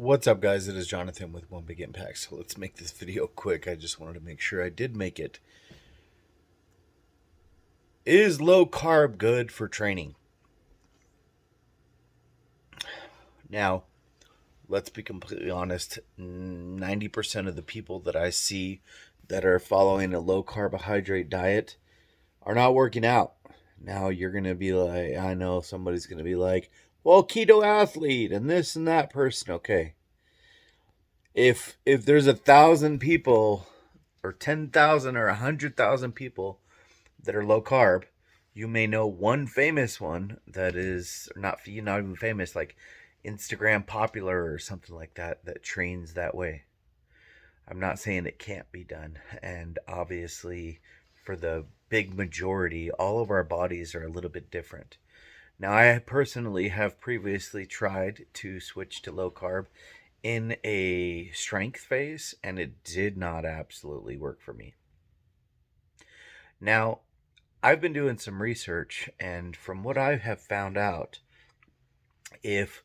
What's up, guys? It is Jonathan with One Big Impact. So let's make this video quick. I just wanted to make sure I did make it. Is low carb good for training? Now, let's be completely honest. 90% of the people that I see that are following a low carbohydrate diet are not working out. Now, you're going to be like, I know somebody's going to be like, well, keto athlete and this and that person. Okay. If there's 1,000 people or 10,000 or 100,000 people that are low carb, you may know one famous one that is not even famous, like Instagram popular or something like that, that trains that way. I'm not saying it can't be done, and obviously for the big majority, all of our bodies are a little bit different. Now, I personally have previously tried to switch to low carb in a strength phase, and it did not absolutely work for me. Now, I've been doing some research, and from what I have found out, if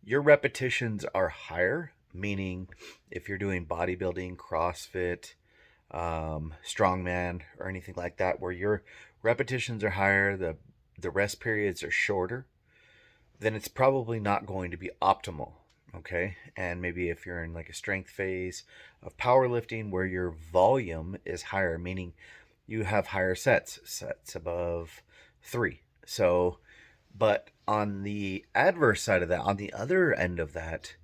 your repetitions are higher, meaning if you're doing bodybuilding, CrossFit, strongman, or anything like that, where your repetitions are higher, the rest periods are shorter, then it's probably not going to be optimal. Okay. And maybe if you're in like a strength phase of powerlifting where your volume is higher, meaning you have higher sets above 3. So, but on the adverse side of that, on the other end of that,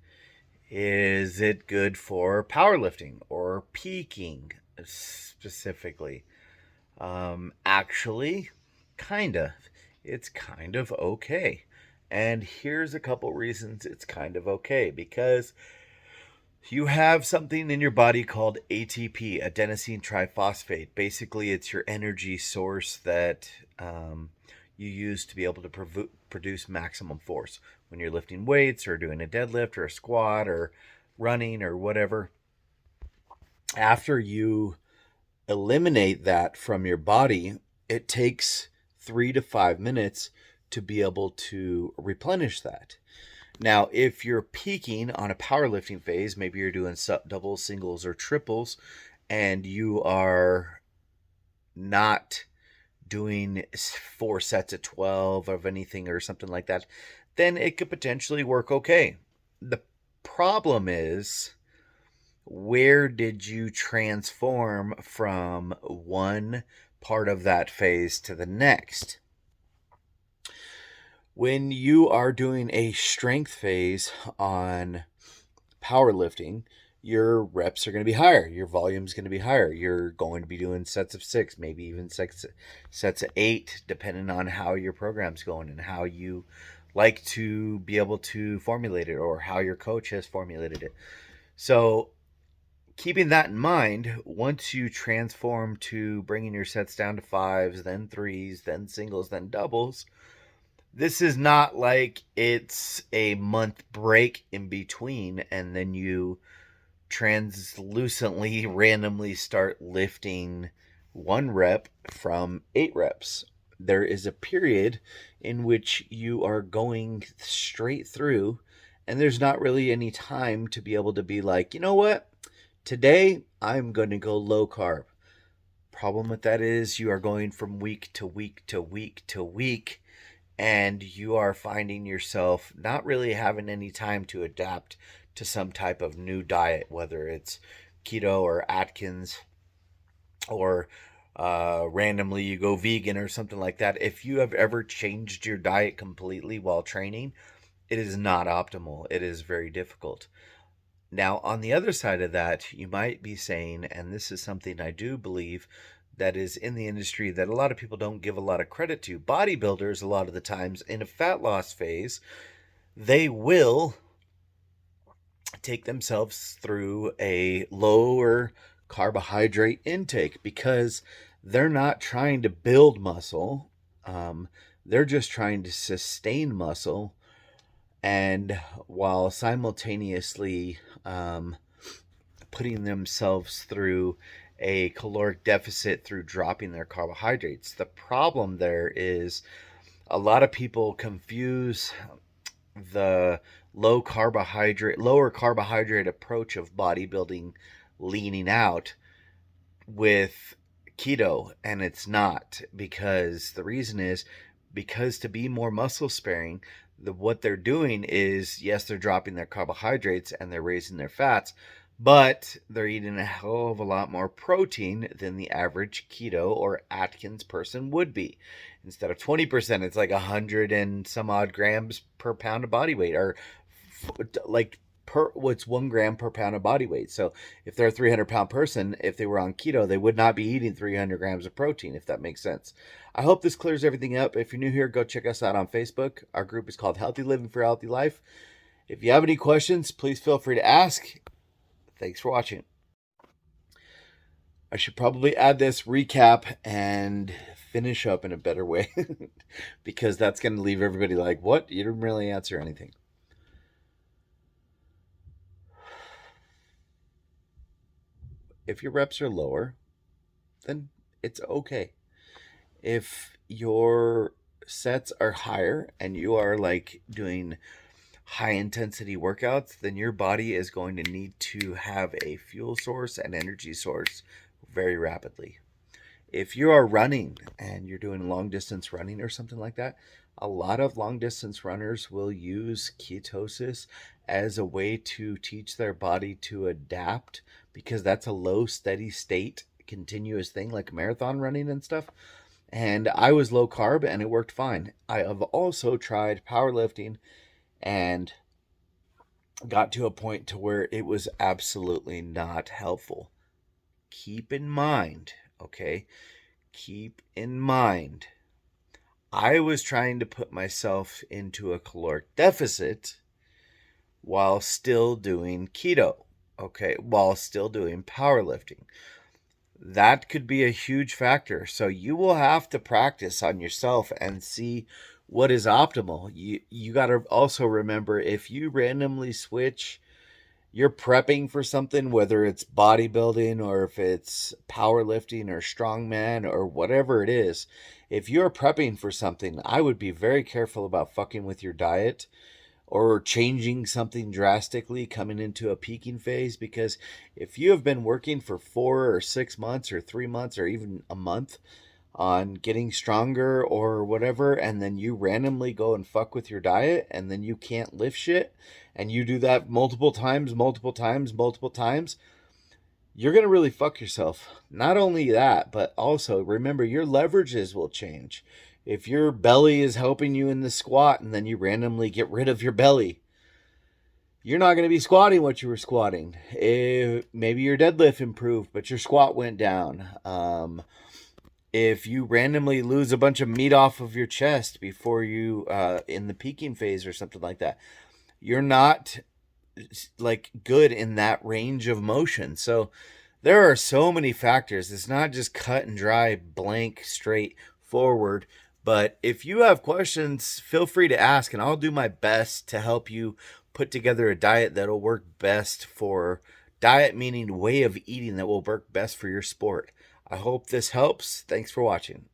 is it good for powerlifting or peaking specifically? Actually, kind of. It's kind of okay. And here's a couple reasons it's kind of okay. Because you have something in your body called ATP, adenosine triphosphate. Basically, it's your energy source that you use to be able to produce maximum force when you're lifting weights or doing a deadlift or a squat or running or whatever. After you eliminate that from your body, it takes 3 to 5 minutes to be able to replenish that. Now, if you're peaking on a powerlifting phase, maybe you're doing doubles, singles, or triples, and you are not doing 4 sets of 12 of anything or something like that, then it could potentially work okay. The problem is, where did you transform from one part of that phase to the next? When you are doing a strength phase on powerlifting, your reps are going to be higher. Your volume is going to be higher. You're going to be doing sets of 6, maybe even sets of 8, depending on how your program's going and how you like to be able to formulate it or how your coach has formulated it. So, keeping that in mind, once you transform to bringing your sets down to 5s, then 3s, then singles, then doubles, this is not like it's a month break in between and then you translucently randomly start lifting 1 rep from 8 reps. There is a period in which you are going straight through, and there's not really any time to be able to be like, you know what? Today I'm going to go low carb. Problem with that is you are going from week to week to week to week, and you are finding yourself not really having any time to adapt to some type of new diet, whether it's keto or Atkins or randomly you go vegan or something like that. If you have ever changed your diet completely while training, it is not optimal. It is very difficult. Now, on the other side of that, you might be saying, and this is something I do believe that is in the industry that a lot of people don't give a lot of credit to. Bodybuilders, a lot of the times in a fat loss phase, they will take themselves through a lower carbohydrate intake because they're not trying to build muscle. They're just trying to sustain muscle, and while simultaneously putting themselves through a caloric deficit through dropping their carbohydrates. The problem there is a lot of people confuse the lower carbohydrate approach of bodybuilding leaning out with keto, and it's not, because the reason is because to be more muscle sparing, what they're doing is, yes, they're dropping their carbohydrates and they're raising their fats, but they're eating a hell of a lot more protein than the average keto or Atkins person would be. Instead of 20%, it's like 100 and some odd grams per pound of body weight, or like per what's 1 gram per pound of body weight. So if they're a 300-pound person, if they were on keto, they would not be eating 300 grams of protein, if that makes sense. I hope this clears everything up. If you're new here, go check us out on Facebook. Our group is called Healthy Living for a Healthy Life. If you have any questions, please feel free to ask. Thanks for watching. I should probably add this recap and finish up in a better way because that's going to leave everybody like, what? You didn't really answer anything. If your reps are lower, then it's okay. If your sets are higher and you are like doing high intensity workouts, then your body is going to need to have a fuel source and energy source very rapidly. If you are running and you're doing long distance running or something like that, a lot of long distance runners will use ketosis as a way to teach their body to adapt, because that's a low steady state continuous thing, like marathon running and stuff. And I was low carb and it worked fine. I have also tried powerlifting and got to a point to where it was absolutely not helpful. Keep in mind, okay? Keep in mind, I was trying to put myself into a caloric deficit while still doing keto, okay? While still doing powerlifting. That could be a huge factor. So you will have to practice on yourself and see what is optimal. You got to also remember, if you randomly switch, you're prepping for something, whether it's bodybuilding or if it's powerlifting or strongman or whatever it is. If you're prepping for something, I would be very careful about fucking with your diet or changing something drastically coming into a peaking phase, because if you have been working for 4 or 6 months or 3 months or even a month on getting stronger or whatever, and then you randomly go and fuck with your diet and then you can't lift shit, and you do that multiple times, you're going to really fuck yourself. Not only that, but also remember, your leverages will change. If your belly is helping you in the squat and then you randomly get rid of your belly, you're not going to be squatting what you were squatting. Maybe your deadlift improved, but your squat went down. If you randomly lose a bunch of meat off of your chest before you, in the peaking phase or something like that, you're not like good in that range of motion. So there are so many factors. It's not just cut and dry, blank, straight forward. But if you have questions, feel free to ask, and I'll do my best to help you put together a diet that'll work best for diet, meaning way of eating that will work best for your sport. I hope this helps. Thanks for watching.